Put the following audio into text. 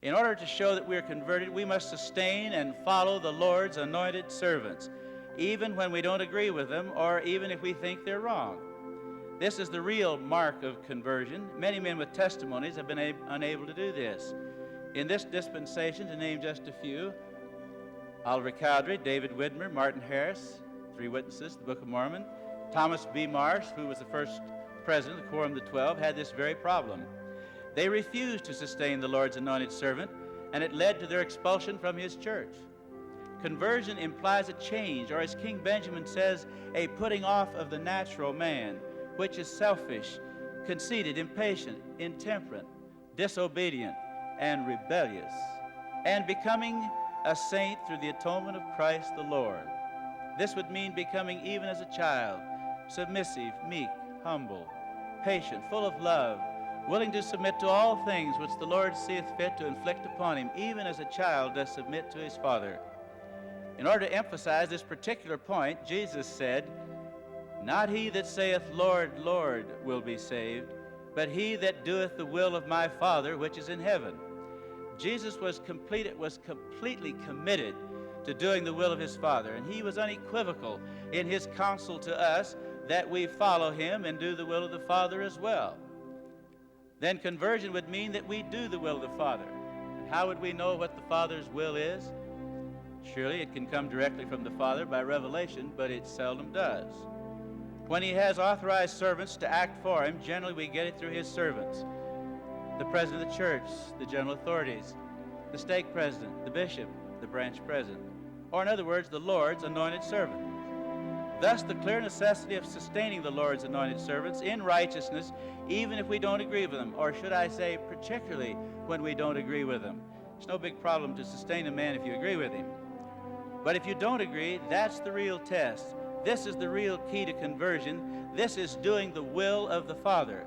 In order to show that we are converted, we must sustain and follow the Lord's anointed servants, even when we don't agree with them or even if we think they're wrong. This is the real mark of conversion. Many men with testimonies have been unable to do this. In this dispensation, to name just a few, Oliver Cowdery, David Widmer, Martin Harris, 3 witnesses, the Book of Mormon. Thomas B. Marsh, who was the first president of the Quorum of the 12, had this very problem. They refused to sustain the Lord's anointed servant, and it led to their expulsion from his church. Conversion implies a change, or as King Benjamin says, a putting off of the natural man, which is selfish, conceited, impatient, intemperate, disobedient, and rebellious, and becoming a saint through the atonement of Christ the Lord. This would mean becoming even as a child, submissive, meek, humble, patient, full of love, willing to submit to all things which the Lord seeth fit to inflict upon him, even as a child does submit to his father. In order to emphasize this particular point, Jesus said, "Not he that saith, Lord, Lord, will be saved, but he that doeth the will of my Father which is in heaven." Jesus was completely committed to doing the will of his Father, and he was unequivocal in his counsel to us that we follow him and do the will of the Father as well. Then conversion would mean that we do the will of the Father. And how would we know what the Father's will is? Surely it can come directly from the Father by revelation, but it seldom does. When he has authorized servants to act for him, generally we get it through his servants. The president of the church, the general authorities, the stake president, the bishop, the branch president, or in other words, the Lord's anointed servant. Thus, the clear necessity of sustaining the Lord's anointed servants in righteousness, even if we don't agree with them, or should I say, particularly when we don't agree with them. It's no big problem to sustain a man if you agree with him. But if you don't agree, that's the real test. This is the real key to conversion. This is doing the will of the Father.